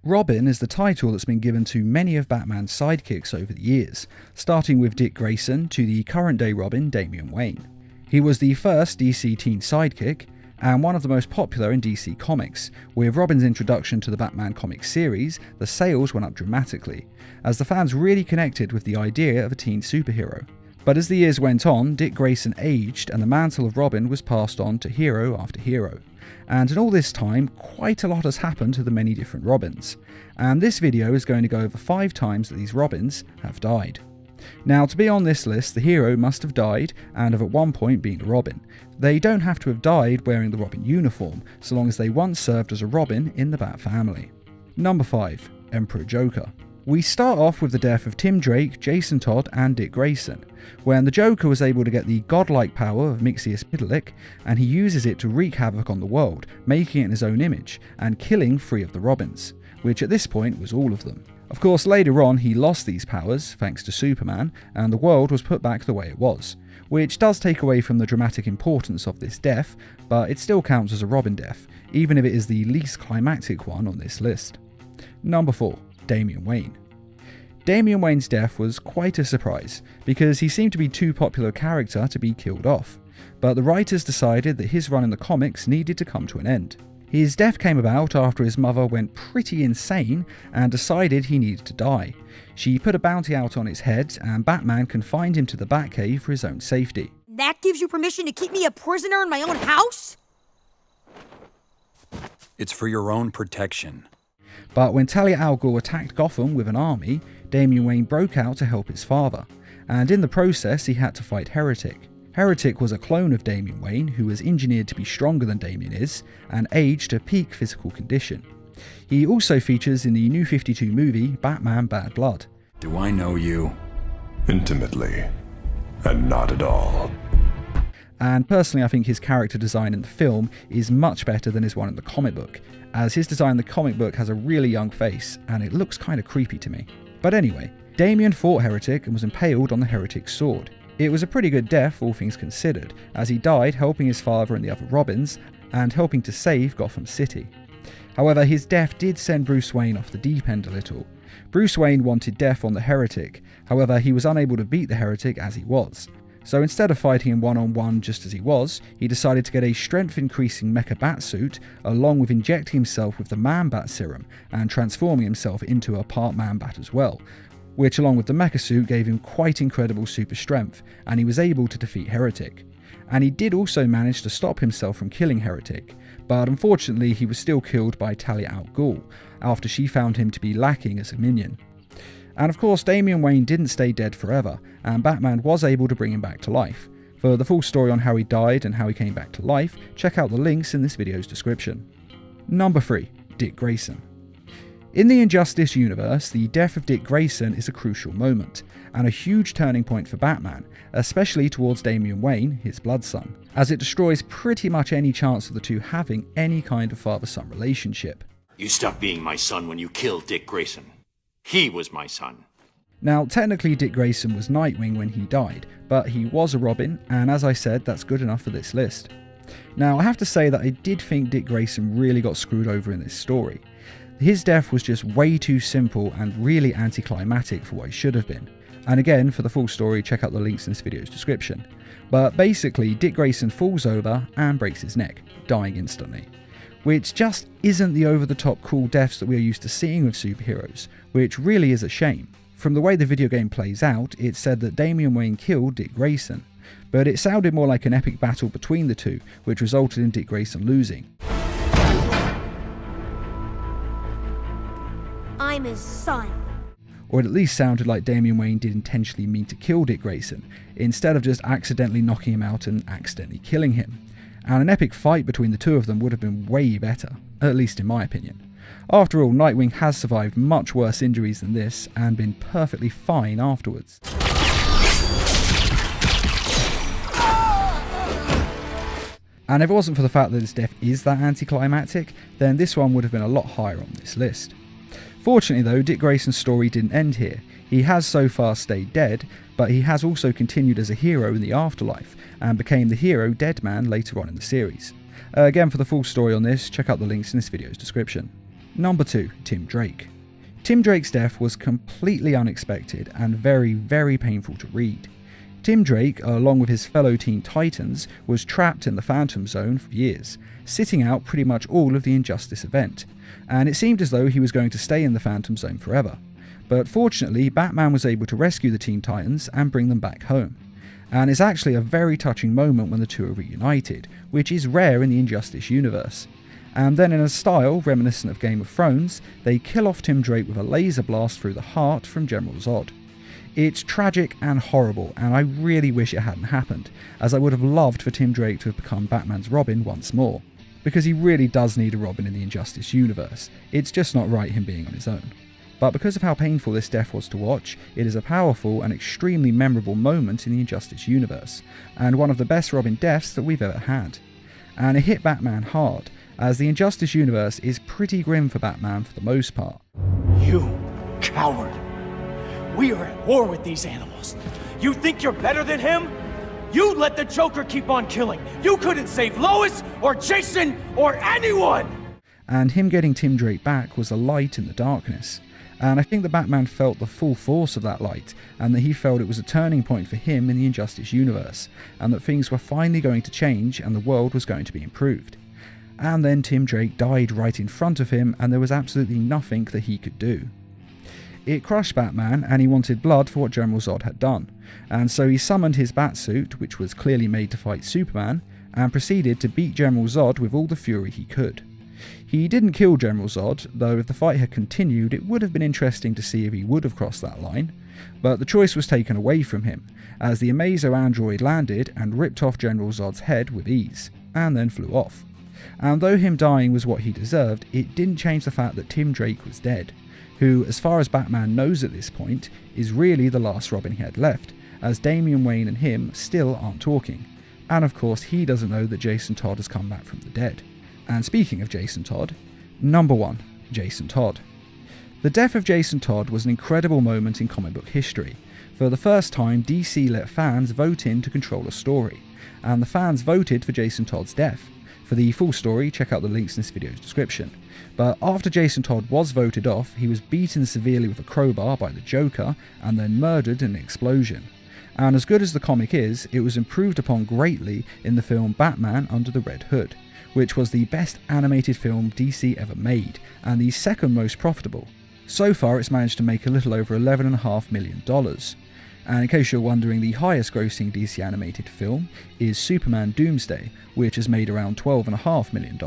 Robin is the title that's been given to many of Batman's sidekicks over the years, starting with Dick Grayson to the current day Robin, Damian Wayne. He was the first DC teen sidekick, and one of the most popular in DC Comics. With Robin's introduction to the Batman comic series, the sales went up dramatically, as the fans really connected with the idea of a teen superhero. But as the years went on, Dick Grayson aged and the mantle of Robin was passed on to hero after hero. And in all this time, quite a lot has happened to the many different Robins. And this video is going to go over 5 times that these Robins have died. Now, to be on this list, the hero must have died and have at one point been a Robin. They don't have to have died wearing the Robin uniform, so long as they once served as a Robin in the Bat family. Number 5. Emperor Joker. We start off with the death of Tim Drake, Jason Todd and Dick Grayson, when the Joker was able to get the godlike power of Mxyzptlk, and he uses it to wreak havoc on the world, making it in his own image, and killing 3 of the Robins, which at this point was all of them. Of course, later on he lost these powers, thanks to Superman, and the world was put back the way it was, which does take away from the dramatic importance of this death, but it still counts as a Robin death, even if it is the least climactic one on this list. Number 4. Damian Wayne. Damian Wayne's death was quite a surprise, because he seemed to be too popular a character to be killed off, but the writers decided that his run in the comics needed to come to an end. His death came about after his mother went pretty insane and decided he needed to die. She put a bounty out on his head, and Batman confined him to the Batcave for his own safety. That gives you permission to keep me a prisoner in my own house? It's for your own protection. But when Talia al Ghul attacked Gotham with an army, Damian Wayne broke out to help his father, and in the process he had to fight Heretic. Heretic was a clone of Damian Wayne who was engineered to be stronger than Damian is, and aged to peak physical condition. He also features in the New 52 movie Batman Bad Blood. Do I know you? Intimately, and not at all. And personally I think his character design in the film is much better than his one in the comic book, as his design in the comic book has a really young face and it looks kind of creepy to me. But anyway, Damian fought Heretic and was impaled on the Heretic's sword. It was a pretty good death, all things considered, as he died helping his father and the other Robins, and helping to save Gotham City. However, his death did send Bruce Wayne off the deep end a little. Bruce Wayne wanted death on the Heretic, however he was unable to beat the Heretic as he was. So instead of fighting him one-on-one just as he was, he decided to get a strength-increasing mecha bat suit, along with injecting himself with the Man-Bat serum, and transforming himself into a part Man-Bat as well, which along with the mecha suit gave him quite incredible super strength, and he was able to defeat Heretic. And he did also manage to stop himself from killing Heretic, but unfortunately he was still killed by Talia al Ghul, after she found him to be lacking as a minion. And of course Damian Wayne didn't stay dead forever, and Batman was able to bring him back to life. For the full story on how he died and how he came back to life, check out the links in this video's description. Number 3. Dick Grayson. In the Injustice universe, the death of Dick Grayson is a crucial moment, and a huge turning point for Batman, especially towards Damian Wayne, his blood son, as it destroys pretty much any chance of the two having any kind of father-son relationship. You stopped being my son when you killed Dick Grayson. He was my son. Now, technically Dick Grayson was Nightwing when he died, but he was a Robin, and as I said, that's good enough for this list. Now, I have to say that I did think Dick Grayson really got screwed over in this story. His death was just way too simple and really anticlimactic for what it should have been. And again, for the full story, check out the links in this video's description. But basically, Dick Grayson falls over and breaks his neck, dying instantly. Which just isn't the over-the-top cool deaths that we are used to seeing with superheroes, which really is a shame. From the way the video game plays out, it's said that Damian Wayne killed Dick Grayson, but it sounded more like an epic battle between the two, which resulted in Dick Grayson losing. I'm his son. Or it at least sounded like Damian Wayne did intentionally mean to kill Dick Grayson, instead of just accidentally knocking him out and accidentally killing him. And an epic fight between the two of them would have been way better, at least in my opinion. After all, Nightwing has survived much worse injuries than this and been perfectly fine afterwards. And if it wasn't for the fact that his death is that anticlimactic, then this one would have been a lot higher on this list. Fortunately though, Dick Grayson's story didn't end here. He has so far stayed dead, but he has also continued as a hero in the afterlife, and became the hero Deadman later on in the series. Again, for the full story on this, check out the links in this video's description. Number 2. Tim Drake. Tim Drake's death was completely unexpected and very, very painful to read. Tim Drake, along with his fellow Teen Titans, was trapped in the Phantom Zone for years, sitting out pretty much all of the Injustice event, and it seemed as though he was going to stay in the Phantom Zone forever. But fortunately, Batman was able to rescue the Teen Titans and bring them back home. And it's actually a very touching moment when the two are reunited, which is rare in the Injustice universe. And then in a style reminiscent of Game of Thrones, they kill off Tim Drake with a laser blast through the heart from General Zod. It's tragic and horrible, and I really wish it hadn't happened, as I would have loved for Tim Drake to have become Batman's Robin once more, because he really does need a Robin in the Injustice universe. It's just not right him being on his own. But because of how painful this death was to watch, it is a powerful and extremely memorable moment in the Injustice universe, and one of the best Robin deaths that we've ever had. And it hit Batman hard, as the Injustice universe is pretty grim for Batman for the most part. You coward. We are at war with these animals. You think you're better than him? You let the Joker keep on killing. You couldn't save Lois or Jason or anyone! And him getting Tim Drake back was a light in the darkness. And I think that Batman felt the full force of that light, and that he felt it was a turning point for him in the Injustice universe, and that things were finally going to change and the world was going to be improved. And then Tim Drake died right in front of him, and there was absolutely nothing that he could do. It crushed Batman, and he wanted blood for what General Zod had done, and so he summoned his Batsuit, which was clearly made to fight Superman, and proceeded to beat General Zod with all the fury he could. He didn't kill General Zod, though if the fight had continued it would have been interesting to see if he would have crossed that line, but the choice was taken away from him, as the Amazo android landed and ripped off General Zod's head with ease, and then flew off. And though him dying was what he deserved, it didn't change the fact that Tim Drake was dead, who, as far as Batman knows at this point, is really the last Robin he had left, as Damian Wayne and him still aren't talking. And of course he doesn't know that Jason Todd has come back from the dead. And speaking of Jason Todd, number 1, Jason Todd. The death of Jason Todd was an incredible moment in comic book history. For the first time, DC let fans vote in to control a story, and the fans voted for Jason Todd's death. For the full story, check out the links in this video's description. But after Jason Todd was voted off, he was beaten severely with a crowbar by the Joker and then murdered in an explosion. And as good as the comic is, it was improved upon greatly in the film Batman Under the Red Hood, which was the best animated film DC ever made, and the second most profitable. So far it's managed to make a little over $11.5 million. And in case you're wondering, the highest grossing DC animated film is Superman Doomsday, which has made around $12.5 million.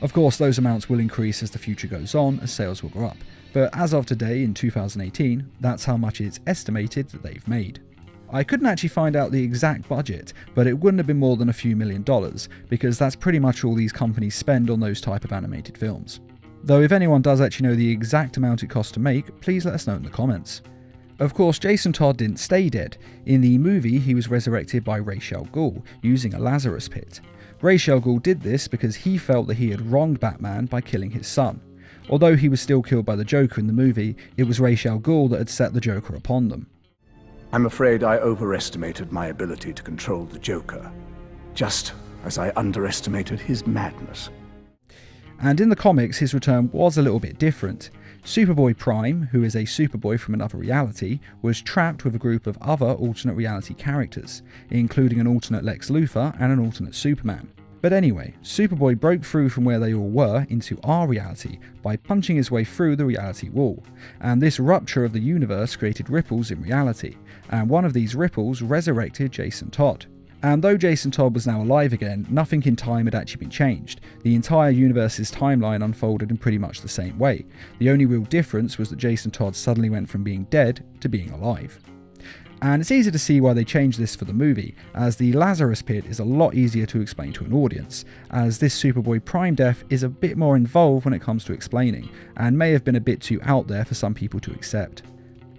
Of course, those amounts will increase as the future goes on, as sales will go up, but as of today in 2018, that's how much it's estimated that they've made. I couldn't actually find out the exact budget, but it wouldn't have been more than a few $1 million, because that's pretty much all these companies spend on those type of animated films. Though if anyone does actually know the exact amount it cost to make, please let us know in the comments. Of course, Jason Todd didn't stay dead. In the movie, he was resurrected by Ra's al Ghul, using a Lazarus pit. Ra's al Ghul did this because he felt that he had wronged Batman by killing his son. Although he was still killed by the Joker in the movie, it was Ra's al Ghul that had set the Joker upon them. I'm afraid I overestimated my ability to control the Joker, just as I underestimated his madness. And in the comics, his return was a little bit different. Superboy Prime, who is a Superboy from another reality, was trapped with a group of other alternate reality characters, including an alternate Lex Luthor and an alternate Superman. But anyway, Superboy broke through from where they all were into our reality by punching his way through the reality wall, and this rupture of the universe created ripples in reality, and one of these ripples resurrected Jason Todd. And though Jason Todd was now alive again, nothing in time had actually been changed. The entire universe's timeline unfolded in pretty much the same way. The only real difference was that Jason Todd suddenly went from being dead to being alive. And it's easy to see why they changed this for the movie, as the Lazarus Pit is a lot easier to explain to an audience, as this Superboy Prime death is a bit more involved when it comes to explaining, and may have been a bit too out there for some people to accept.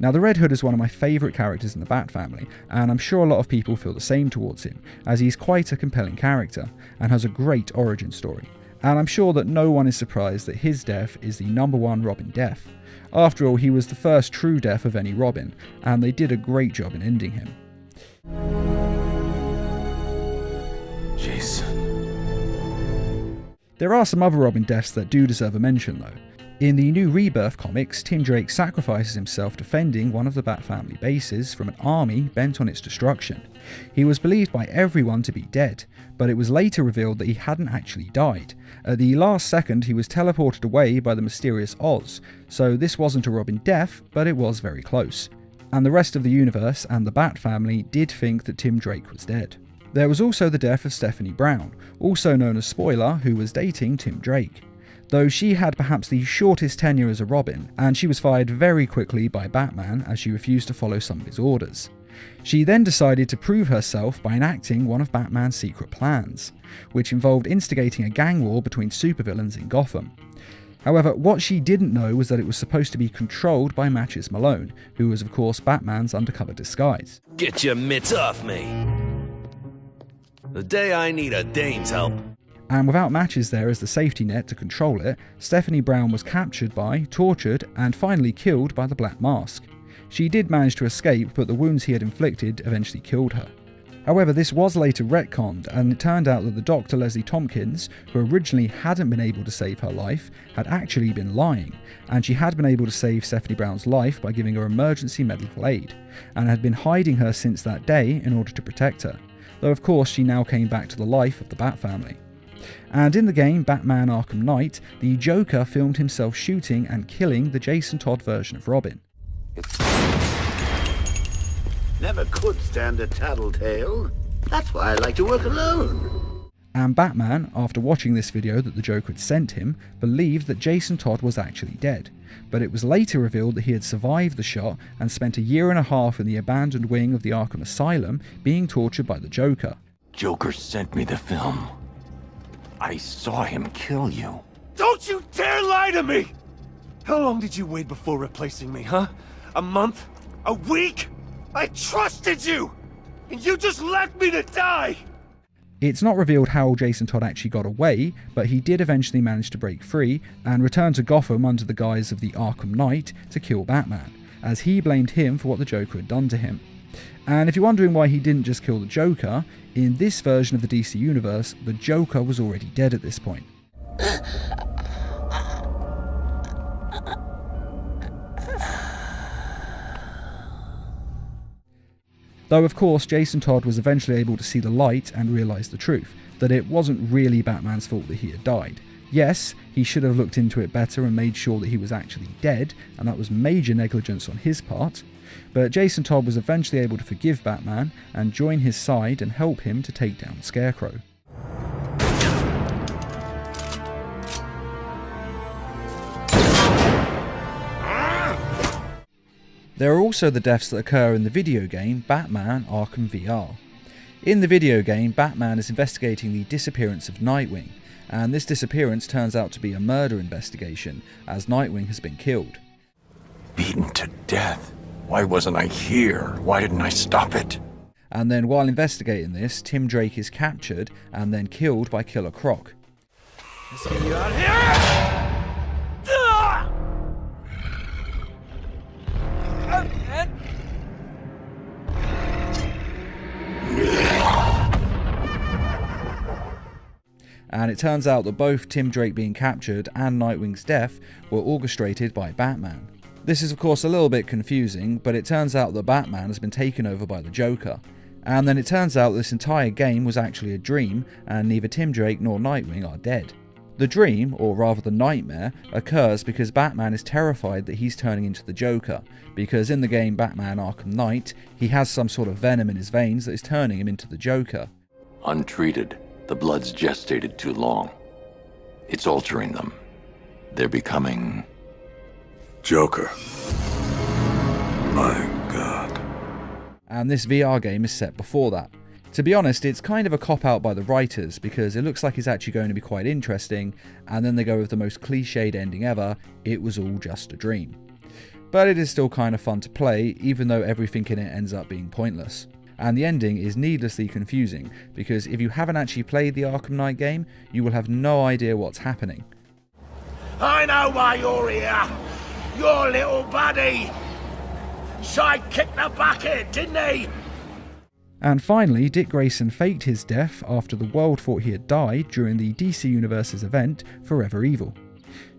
Now, the Red Hood is one of my favourite characters in the Bat family, and I'm sure a lot of people feel the same towards him, as he's quite a compelling character, and has a great origin story. And I'm sure that no one is surprised that his death is the #1 Robin death. After all, he was the first true death of any Robin, and they did a great job in ending him. Jason. There are some other Robin deaths that do deserve a mention though. In the new Rebirth comics, Tim Drake sacrifices himself defending one of the Bat family bases from an army bent on its destruction. He was believed by everyone to be dead, but it was later revealed that he hadn't actually died. At the last second, he was teleported away by the mysterious Oz, so this wasn't a Robin death, but it was very close. And the rest of the universe and the Bat family did think that Tim Drake was dead. There was also the death of Stephanie Brown, also known as Spoiler, who was dating Tim Drake. Though she had perhaps the shortest tenure as a Robin, and she was fired very quickly by Batman as she refused to follow some of his orders. She then decided to prove herself by enacting one of Batman's secret plans, which involved instigating a gang war between supervillains in Gotham. However, what she didn't know was that it was supposed to be controlled by Matches Malone, who was of course Batman's undercover disguise. Get your mitts off me! The day I need a dame's help. And without Matches there as the safety net to control it, Stephanie Brown was captured by, tortured, and finally killed by the Black Mask. She did manage to escape, but the wounds he had inflicted eventually killed her. However, this was later retconned, and it turned out that the Dr. Leslie Tompkins, who originally hadn't been able to save her life, had actually been lying, and she had been able to save Stephanie Brown's life by giving her emergency medical aid, and had been hiding her since that day in order to protect her, though of course she now came back to the life of the Bat family. And in the game Batman Arkham Knight, the Joker filmed himself shooting and killing the Jason Todd version of Robin. Never could stand a tattletale. That's why I like to work alone. And Batman, after watching this video that the Joker had sent him, believed that Jason Todd was actually dead. But it was later revealed that he had survived the shot and spent a year and a half in the abandoned wing of the Arkham Asylum being tortured by the Joker. Joker sent me the film. I saw him kill you. Don't you dare lie to me! How long did you wait before replacing me, huh? A month? A week? I trusted you! And you just left me to die! It's not revealed how Jason Todd actually got away, but he did eventually manage to break free and return to Gotham under the guise of the Arkham Knight to kill Batman, as he blamed him for what the Joker had done to him. And if you're wondering why he didn't just kill the Joker, in this version of the DC Universe, the Joker was already dead at this point. Though of course Jason Todd was eventually able to see the light and realise the truth, that it wasn't really Batman's fault that he had died. Yes, he should have looked into it better and made sure that he was actually dead, and that was major negligence on his part, but Jason Todd was eventually able to forgive Batman and join his side and help him to take down Scarecrow. There are also the deaths that occur in the video game Batman Arkham VR. In the video game, Batman is investigating the disappearance of Nightwing, and this disappearance turns out to be a murder investigation, as Nightwing has been killed. Beaten to death. Why wasn't I here? Why didn't I stop it? And then while investigating this, Tim Drake is captured and then killed by Killer Croc. Let's get you out here! And it turns out that both Tim Drake being captured and Nightwing's death were orchestrated by Batman. This is of course a little bit confusing, but it turns out that Batman has been taken over by the Joker. And then it turns out this entire game was actually a dream, and neither Tim Drake nor Nightwing are dead. The dream, or rather the nightmare, occurs because Batman is terrified that he's turning into the Joker, because in the game Batman Arkham Knight, he has some sort of venom in his veins that is turning him into the Joker. Untreated, the blood's gestated too long. It's altering them. They're becoming... Joker. My God. And this VR game is set before that. To be honest, it's kind of a cop-out by the writers, because it looks like it's actually going to be quite interesting, and then they go with the most cliched ending ever, it was all just a dream. But it is still kind of fun to play, even though everything in it ends up being pointless. And the ending is needlessly confusing, because if you haven't actually played the Arkham Knight game, you will have no idea what's happening. I know why you're here. Your little buddy. Side kicked the bucket, didn't he? And finally, Dick Grayson faked his death after the world thought he had died during the DC Universe's event Forever Evil.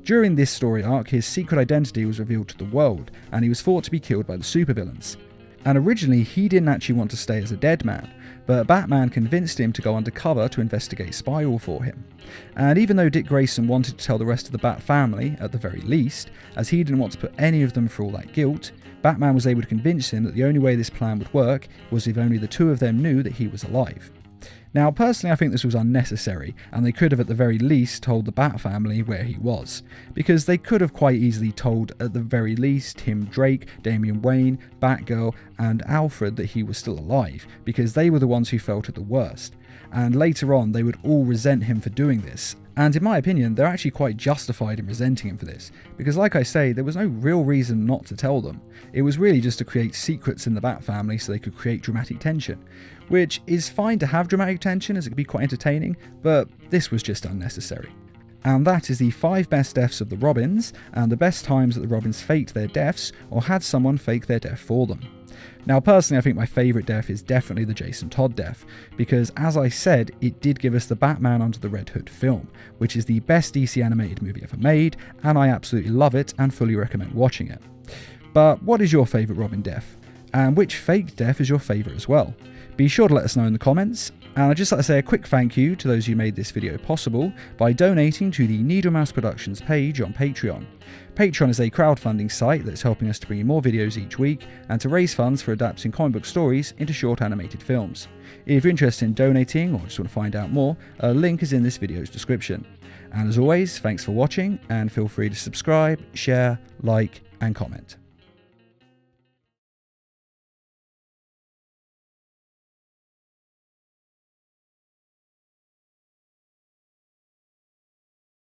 During this story arc, his secret identity was revealed to the world, and he was thought to be killed by the supervillains. And originally, he didn't actually want to stay as a dead man, but Batman convinced him to go undercover to investigate Spiral for him. And even though Dick Grayson wanted to tell the rest of the Bat family, at the very least, as he didn't want to put any of them through all that guilt, Batman was able to convince him that the only way this plan would work was if only the two of them knew that he was alive. Now, personally, I think this was unnecessary, and they could have at the very least told the Bat family where he was, because they could have quite easily told at the very least Tim Drake, Damian Wayne, Batgirl, and Alfred that he was still alive, because they were the ones who felt it the worst. And later on, they would all resent him for doing this. And in my opinion, they're actually quite justified in resenting him for this, because like I say, there was no real reason not to tell them. It was really just to create secrets in the Bat family so they could create dramatic tension, which is fine to have dramatic tension as it can be quite entertaining, but this was just unnecessary. And that is the 5 best deaths of the Robins, and the best times that the Robins faked their deaths or had someone fake their death for them. Now personally, I think my favourite death is definitely the Jason Todd death, because as I said, it did give us the Batman Under the Red Hood film, which is the best DC animated movie ever made, and I absolutely love it and fully recommend watching it. But what is your favourite Robin death? And which fake death is your favourite as well? Be sure to let us know in the comments, and I'd just like to say a quick thank you to those who made this video possible by donating to the Needle Mouse Productions page on Patreon. Patreon is a crowdfunding site that's helping us to bring you more videos each week and to raise funds for adapting comic book stories into short animated films. If you're interested in donating or just want to find out more, a link is in this video's description. And as always, thanks for watching, and feel free to subscribe, share, like, and comment.